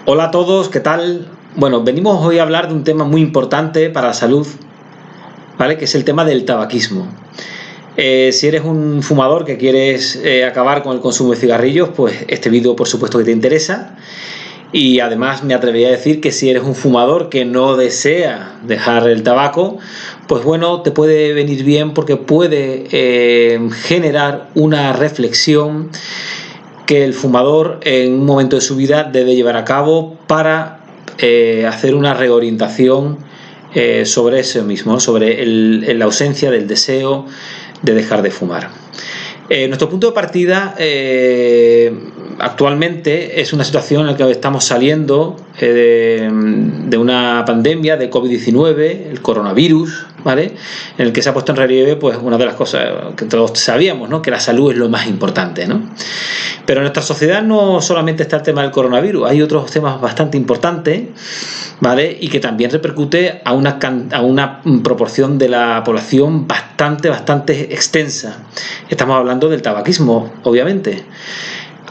Hola a todos, ¿qué tal? Bueno, venimos hoy a hablar de un tema muy importante para la salud, ¿vale? Que es el tema del tabaquismo. Si eres un fumador que quieres acabar con el consumo de cigarrillos, pues este vídeo por supuesto que te interesa. Y además me atrevería a decir que si eres un fumador que no desea dejar el tabaco, pues bueno, te puede venir bien porque puede generar una reflexión que el fumador en un momento de su vida debe llevar a cabo para hacer una reorientación sobre eso mismo, sobre la ausencia del deseo de dejar de fumar. Nuestro punto de partida actualmente es una situación en la que estamos saliendo de una pandemia de COVID-19, el coronavirus, ¿vale? En el que se ha puesto en relieve pues una de las cosas que todos sabíamos, ¿no? Que la salud es lo más importante, ¿no? Pero en nuestra sociedad no solamente está el tema del coronavirus, hay otros temas bastante importantes, ¿vale? Y que también repercute a una proporción de la población bastante extensa. Estamos hablando del tabaquismo, obviamente.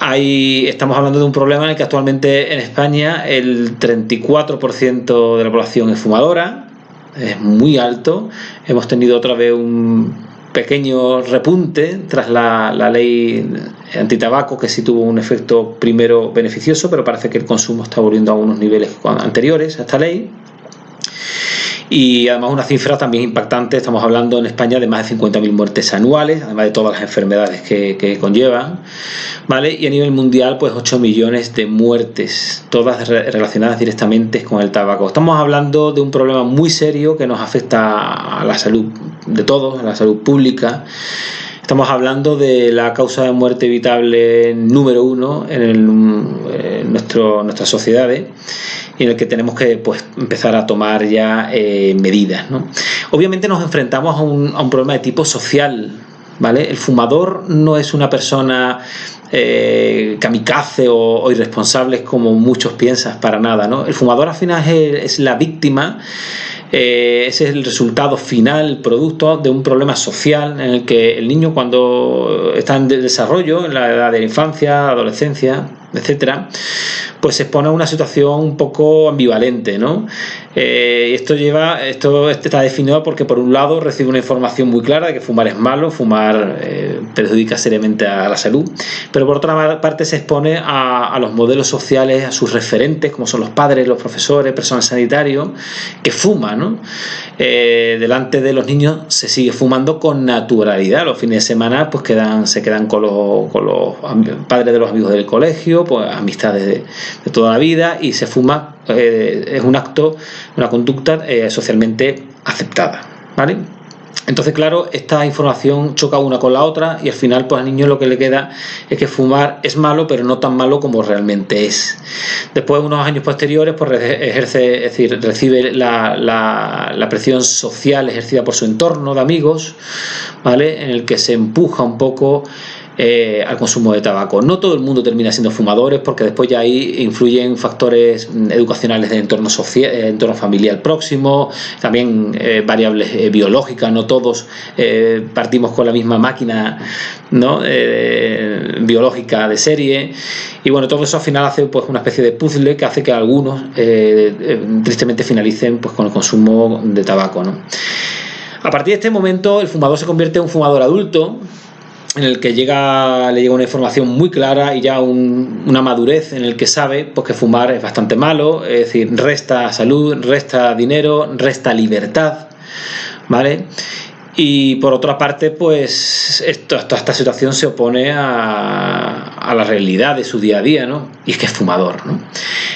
Estamos hablando de un problema en el que actualmente en España el 34% de la población es fumadora, es muy alto. Hemos tenido otra vez un pequeño repunte tras la ley antitabaco, que sí tuvo un efecto primero beneficioso, pero parece que el consumo está volviendo a unos niveles anteriores a esta ley. Y además una cifra también impactante, estamos hablando en España de más de 50.000 muertes anuales, además de todas las enfermedades que conllevan, ¿vale? Y a nivel mundial, pues 8 millones de muertes, todas relacionadas directamente con el tabaco. Estamos hablando de un problema muy serio que nos afecta a la salud de todos, a la salud pública. Estamos hablando de la causa de muerte evitable número 1 en nuestras sociedades, y en el que tenemos que pues empezar a tomar ya medidas, ¿no? Obviamente nos enfrentamos a un problema de tipo social, ¿vale? El fumador no es una persona kamikaze o irresponsable como muchos piensan, para nada, ¿no? El fumador al final es la víctima. Ese es el resultado final, producto de un problema social en el que el niño, cuando está en desarrollo, en la edad de la infancia, adolescencia, etcétera, pues se expone a una situación un poco ambivalente, ¿no? Esto está definido porque por un lado recibe una información muy clara de que fumar es malo, fumar perjudica seriamente a la salud, pero por otra parte se expone a los modelos sociales, a sus referentes, como son los padres, los profesores, personal sanitario, que fuman, ¿no? Delante de los niños se sigue fumando con naturalidad. Los fines de semana pues se quedan con los padres de los amigos del colegio, pues amistades de toda la vida, y se fuma. Es un acto, una conducta socialmente aceptada, ¿vale? Entonces, claro, esta información choca una con la otra y al final pues al niño lo que le queda es que fumar es malo, pero no tan malo como realmente es. Después, unos años posteriores, pues recibe la presión social ejercida por su entorno de amigos, ¿vale? En el que se empuja un poco al consumo de tabaco. No todo el mundo termina siendo fumadores, porque después ya ahí influyen factores educacionales de entorno social, entorno familiar próximo, también variables biológicas. No todos partimos con la misma máquina, ¿no? Biológica de serie, y bueno, todo eso al final hace pues una especie de puzzle que hace que algunos tristemente finalicen pues con el consumo de tabaco, ¿no? A partir de este momento el fumador se convierte en un fumador adulto, en el que le llega una información muy clara y ya una madurez en el que sabe pues que fumar es bastante malo, es decir, resta salud, resta dinero, resta libertad, ¿vale? Y por otra parte, pues toda esta situación se opone a la realidad de su día a día, ¿no? Y es que es fumador, ¿no?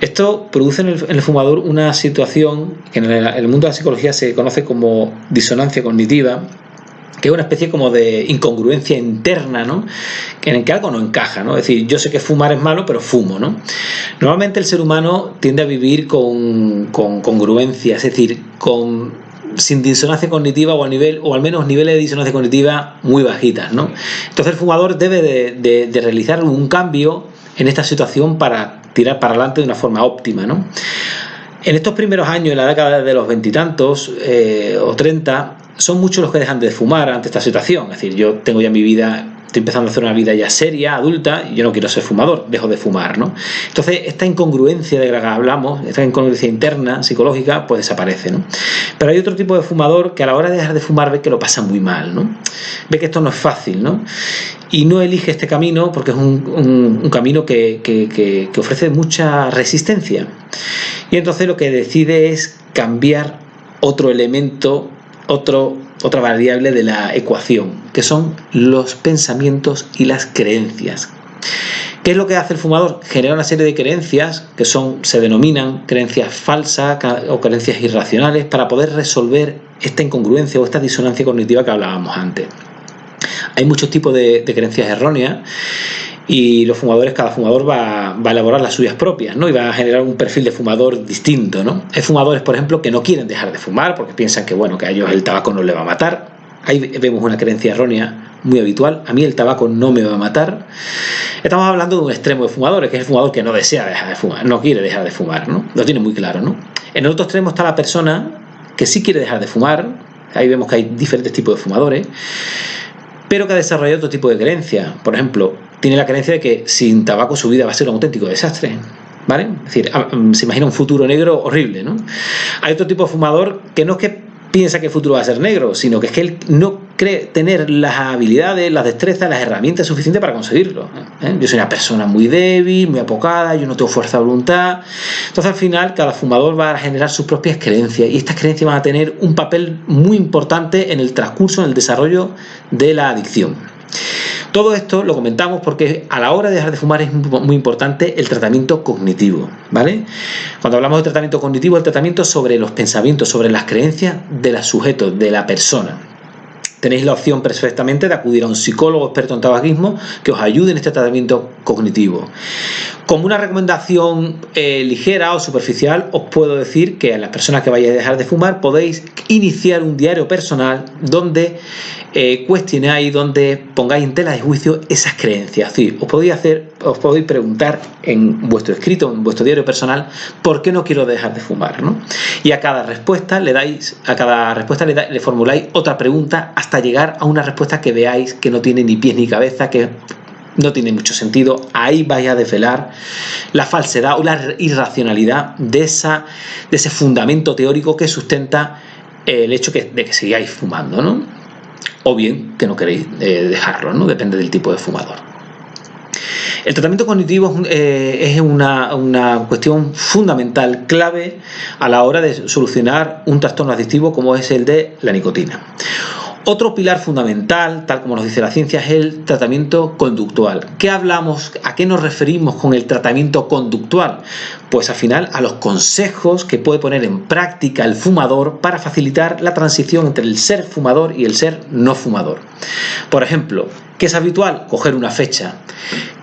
Esto produce en el fumador una situación que en el mundo de la psicología se conoce como disonancia cognitiva, que es una especie como de incongruencia interna, ¿no? En el que algo no encaja, ¿no? Es decir, yo sé que fumar es malo, pero fumo, ¿no? Normalmente el ser humano tiende a vivir con congruencia, es decir, sin disonancia cognitiva, o al menos niveles de disonancia cognitiva muy bajitas, ¿no? Entonces el fumador debe de realizar un cambio en esta situación para tirar para adelante de una forma óptima, ¿no? En estos primeros años, en la década de los veintitantos o 30, son muchos los que dejan de fumar ante esta situación. Es decir, yo tengo ya en mi vida estoy empezando a hacer una vida ya seria, adulta, y yo no quiero ser fumador, dejo de fumar, ¿no? Entonces, esta incongruencia de la que hablamos, esta incongruencia interna, psicológica, pues desaparece, ¿no? Pero hay otro tipo de fumador que a la hora de dejar de fumar ve que lo pasa muy mal, ¿no? Ve que esto no es fácil, ¿no? Y no elige este camino porque es un camino que ofrece mucha resistencia. Y entonces lo que decide es cambiar otro elemento, otra variable de la ecuación, que son los pensamientos y las creencias. ¿Qué es lo que hace el fumador? Genera una serie de creencias que se denominan creencias falsas o creencias irracionales para poder resolver esta incongruencia o esta disonancia cognitiva que hablábamos antes. Hay muchos tipos de creencias erróneas y cada fumador va a elaborar las suyas propias, ¿no? Y va a generar un perfil de fumador distinto, ¿no? Hay fumadores, por ejemplo, que no quieren dejar de fumar porque piensan que, bueno, que a ellos el tabaco no les va a matar. Ahí vemos una creencia errónea muy habitual. A mí el tabaco no me va a matar. Estamos hablando de un extremo de fumadores, que es el fumador que no desea dejar de fumar, no quiere dejar de fumar, ¿no? Lo tiene muy claro, ¿no? En el otro extremo está la persona que sí quiere dejar de fumar. Ahí vemos que hay diferentes tipos de fumadores, pero que ha desarrollado otro tipo de creencia. Por ejemplo, tiene la creencia de que sin tabaco su vida va a ser un auténtico desastre, ¿vale? Es decir, se imagina un futuro negro horrible, ¿no? Hay otro tipo de fumador que no es que piensa que el futuro va a ser negro, sino que es que él no cree tener las habilidades, las destrezas, las herramientas suficientes para conseguirlo. Yo soy una persona muy débil, muy apocada, yo no tengo fuerza de voluntad. Entonces, al final, cada fumador va a generar sus propias creencias y estas creencias van a tener un papel muy importante en el transcurso, en el desarrollo de la adicción. Todo esto lo comentamos porque a la hora de dejar de fumar es muy importante el tratamiento cognitivo, ¿vale? Cuando hablamos de tratamiento cognitivo, el tratamiento sobre los pensamientos, sobre las creencias de los sujetos, de la persona. Tenéis la opción perfectamente de acudir a un psicólogo experto en tabaquismo que os ayude en este tratamiento cognitivo. Como una recomendación ligera o superficial, os puedo decir que a las personas que vayáis a dejar de fumar podéis iniciar un diario personal donde cuestionáis, donde pongáis en tela de juicio esas creencias. Es decir, os podéis preguntar en vuestro escrito, en vuestro diario personal, ¿por qué no quiero dejar de fumar?, ¿no? Y a cada respuesta le formuláis otra pregunta hasta llegar a una respuesta que veáis que no tiene ni pies ni cabeza, que no tiene mucho sentido. Ahí vais a desvelar la falsedad o la irracionalidad de ese fundamento teórico que sustenta el hecho de que sigáis fumando, ¿no? O bien que no queréis dejarlo, ¿no? Depende del tipo de fumador. El tratamiento cognitivo es una cuestión fundamental, clave a la hora de solucionar un trastorno adictivo como es el de la nicotina. Otro pilar fundamental, tal como nos dice la ciencia, es el tratamiento conductual. ¿Qué hablamos? ¿A qué nos referimos con el tratamiento conductual? Pues al final a los consejos que puede poner en práctica el fumador para facilitar la transición entre el ser fumador y el ser no fumador. Por ejemplo, ¿qué es habitual? Coger una fecha.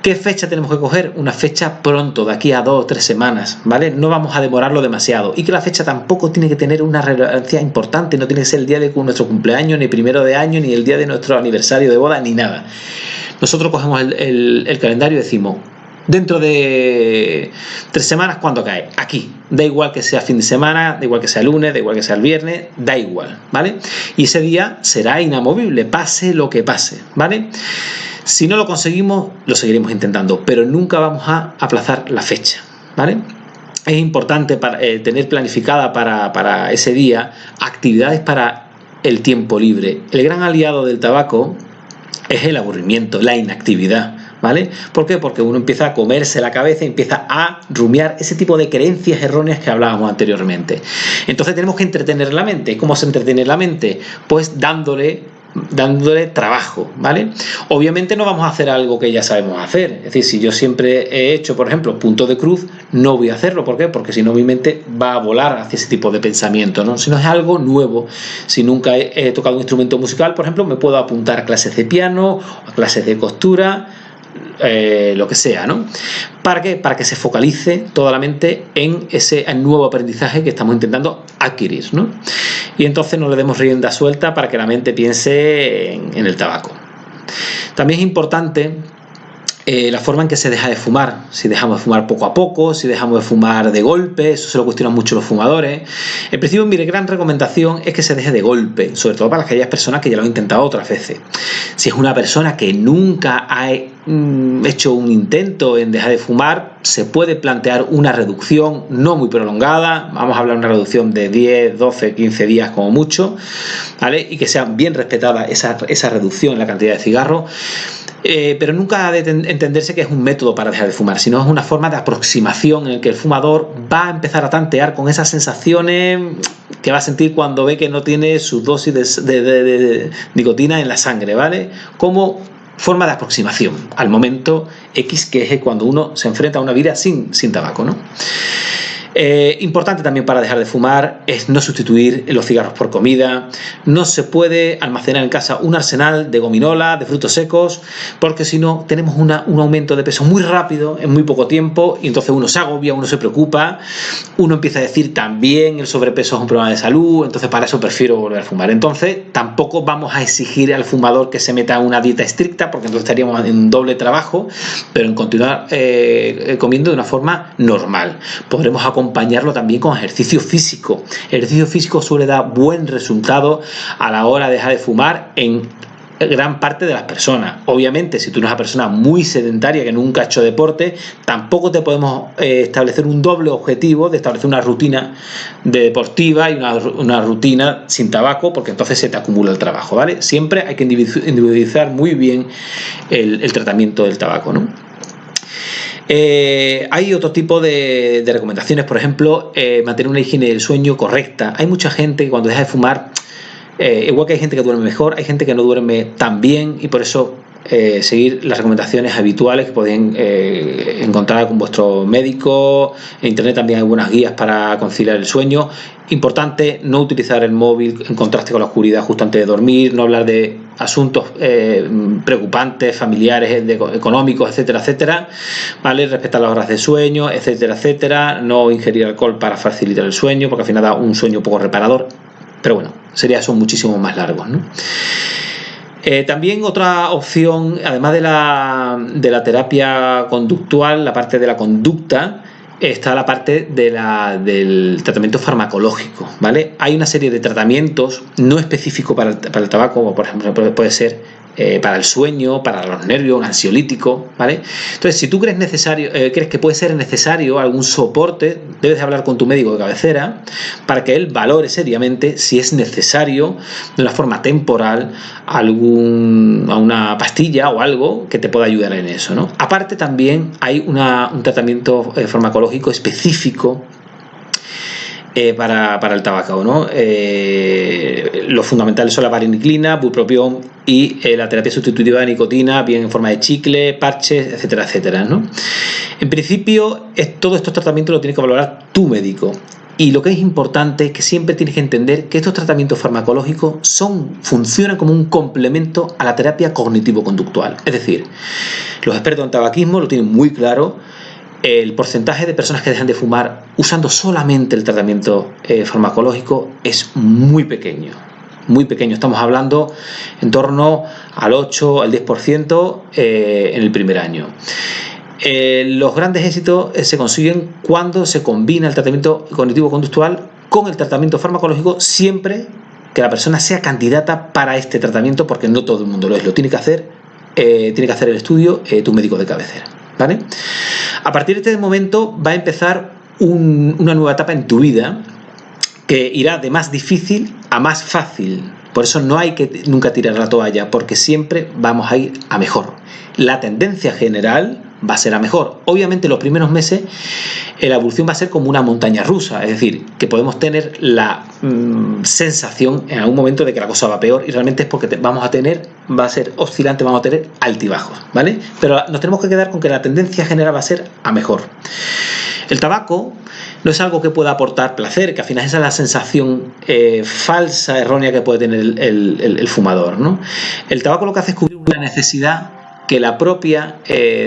¿Qué fecha tenemos que coger? Una fecha pronto, de aquí a 2 o 3 semanas, ¿vale? No vamos a demorarlo demasiado. Y que la fecha tampoco tiene que tener una relevancia importante, no tiene que ser el día de nuestro cumpleaños, ni primero de año, ni el día de nuestro aniversario de boda, ni nada. Nosotros cogemos el calendario y decimos, dentro de 3 semanas, ¿cuándo cae? Aquí. Da igual que sea fin de semana, da igual que sea lunes, da igual que sea el viernes, da igual, ¿vale? Y ese día será inamovible, pase lo que pase, ¿vale? Si no lo conseguimos, lo seguiremos intentando, pero nunca vamos a aplazar la fecha, ¿vale? Es importante tener planificada para ese día actividades para el tiempo libre. El gran aliado del tabaco es el aburrimiento, la inactividad, ¿vale? ¿Por qué? Porque uno empieza a comerse la cabeza y empieza a rumiar ese tipo de creencias erróneas que hablábamos anteriormente. Entonces tenemos que entretener la mente. ¿Cómo se entretiene la mente? Pues dándole trabajo, ¿vale? Obviamente no vamos a hacer algo que ya sabemos hacer. Es decir, si yo siempre he hecho, por ejemplo, punto de cruz, no voy a hacerlo. ¿Por qué? Porque si no mi mente va a volar hacia ese tipo de pensamiento, ¿no? Si no es algo nuevo, si nunca he tocado un instrumento musical, por ejemplo, me puedo apuntar a clases de piano, a clases de costura, lo que sea, ¿no? ¿Para qué? Para que se focalice toda la mente en ese nuevo aprendizaje que estamos intentando adquirir, ¿no? Y entonces no le demos rienda suelta para que la mente piense en el tabaco. También es importante la forma en que se deja de fumar, si dejamos de fumar poco a poco, si dejamos de fumar de golpe, eso se lo cuestionan mucho los fumadores. En principio, mi gran recomendación es que se deje de golpe, sobre todo para aquellas personas que ya lo han intentado otras veces. Si es una persona que nunca ha hecho un intento en dejar de fumar, se puede plantear una reducción no muy prolongada, vamos a hablar de una reducción de 10, 12, 15 días como mucho, ¿vale? Y que sea bien respetada esa reducción en la cantidad de cigarros. Pero nunca ha de entenderse que es un método para dejar de fumar, sino es una forma de aproximación en el que el fumador va a empezar a tantear con esas sensaciones que va a sentir cuando ve que no tiene su dosis de nicotina en la sangre, ¿vale? Como forma de aproximación al momento X, que es cuando uno se enfrenta a una vida sin tabaco, ¿no? Importante también para dejar de fumar es no sustituir los cigarros por comida. No se puede almacenar en casa un arsenal de gominola, de frutos secos, porque si no tenemos un aumento de peso muy rápido en muy poco tiempo y entonces uno se agobia, uno se preocupa, uno empieza a decir también el sobrepeso es un problema de salud, entonces para eso prefiero volver a fumar. Entonces tampoco vamos a exigir al fumador que se meta en una dieta estricta, porque entonces estaríamos en doble trabajo, pero en continuar comiendo de una forma normal. Podremos acompañarlo también con ejercicio físico. El ejercicio físico suele dar buen resultado a la hora de dejar de fumar en gran parte de las personas. Obviamente, si tú eres una persona muy sedentaria que nunca ha hecho deporte, tampoco te podemos establecer un doble objetivo de establecer una rutina deportiva y una rutina sin tabaco, porque entonces se te acumula el trabajo, ¿vale? Siempre hay que individualizar muy bien el tratamiento del tabaco, ¿no? Hay otro tipo de recomendaciones, por ejemplo, mantener una higiene del sueño correcta. Hay mucha gente que cuando deja de fumar, igual que hay gente que duerme mejor, hay gente que no duerme tan bien, y por eso seguir las recomendaciones habituales que podéis encontrar con vuestro médico. En internet también hay buenas guías para conciliar el sueño. Importante no utilizar el móvil en contraste con la oscuridad justo antes de dormir, no hablar de asuntos preocupantes, familiares, económicos, etcétera, etcétera, ¿vale? Respetar las horas de sueño, etcétera, etcétera. No ingerir alcohol para facilitar el sueño, porque al final da un sueño poco reparador, pero bueno, son muchísimo más largos, ¿no? También otra opción, además de la terapia conductual, la parte de la conducta, está la parte del tratamiento farmacológico, ¿vale? Hay una serie de tratamientos no específicos para el tabaco, como por ejemplo puede ser para el sueño, para los nervios, un ansiolítico, ¿vale? Entonces, si tú crees que puede ser necesario algún soporte, debes de hablar con tu médico de cabecera para que él valore seriamente si es necesario de una forma temporal a una pastilla o algo que te pueda ayudar en eso, ¿no? Aparte, también hay un tratamiento farmacológico específico para el tabaco, ¿no? Los fundamentales son la vareniclina, bupropión y la terapia sustitutiva de nicotina, bien en forma de chicle, parches, etcétera, etcétera, ¿no? En principio, todos estos tratamientos lo tiene que valorar tu médico. Y lo que es importante es que siempre tienes que entender que estos tratamientos farmacológicos funcionan como un complemento a la terapia cognitivo-conductual. Es decir, los expertos en tabaquismo lo tienen muy claro. El porcentaje de personas que dejan de fumar usando solamente el tratamiento farmacológico es muy pequeño. Muy pequeño. Estamos hablando en torno al 8, al 10% en el primer año. Los grandes éxitos se consiguen cuando se combina el tratamiento cognitivo-conductual con el tratamiento farmacológico, siempre que la persona sea candidata para este tratamiento, porque no todo el mundo lo es. Lo tiene que hacer el estudio tu médico de cabecera, ¿vale? A partir de este momento va a empezar una nueva etapa en tu vida que irá de más difícil a más fácil. Por eso no hay que nunca tirar la toalla, porque siempre vamos a ir a mejor. La tendencia general va a ser a mejor. Obviamente los primeros meses la evolución va a ser como una montaña rusa, es decir, que podemos tener la sensación en algún momento de que la cosa va peor, y realmente es porque va a ser oscilante, vamos a tener altibajos, ¿vale? Pero nos tenemos que quedar con que la tendencia general va a ser a mejor. El tabaco no es algo que pueda aportar placer, que al final esa es la sensación falsa, errónea que puede tener el fumador, ¿no? El tabaco lo que hace es cubrir una necesidad que la propia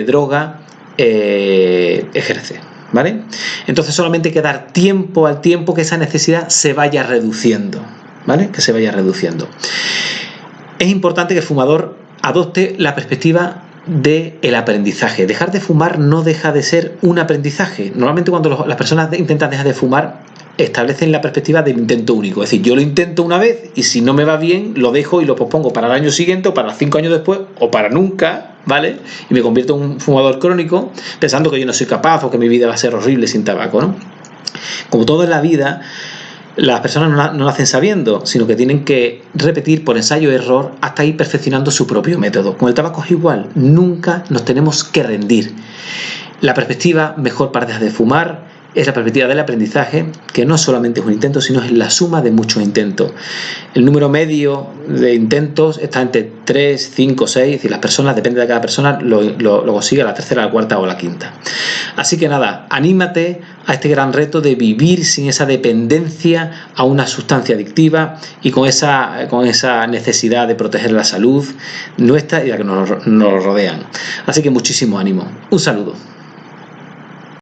droga ejerce, ¿vale? Entonces solamente hay que dar tiempo al tiempo que esa necesidad se vaya reduciendo, ¿vale? Que se vaya reduciendo. Es importante que el fumador adopte la perspectiva del aprendizaje. Dejar de fumar no deja de ser un aprendizaje. Normalmente cuando las personas intentan dejar de fumar, establecen la perspectiva del intento único. Es decir, yo lo intento una vez y si no me va bien, lo dejo y lo pospongo para el año siguiente o para 5 años después o para nunca, ¿vale? Y me convierto en un fumador crónico pensando que yo no soy capaz o que mi vida va a ser horrible sin tabaco, ¿no? Como todo en la vida, las personas no lo hacen sabiendo, sino que tienen que repetir por ensayo y error hasta ir perfeccionando su propio método. Con el tabaco es igual, nunca nos tenemos que rendir. La perspectiva mejor para dejar de fumar es la perspectiva del aprendizaje, que no solamente es un intento, sino es la suma de muchos intentos. El número medio de intentos está entre 3, 5, 6, y las personas, depende de cada persona, lo consigue a la tercera, a la cuarta o a la quinta. Así que nada, anímate a este gran reto de vivir sin esa dependencia a una sustancia adictiva y con esa necesidad de proteger la salud nuestra y la que nos rodean. Así que muchísimo ánimo. Un saludo.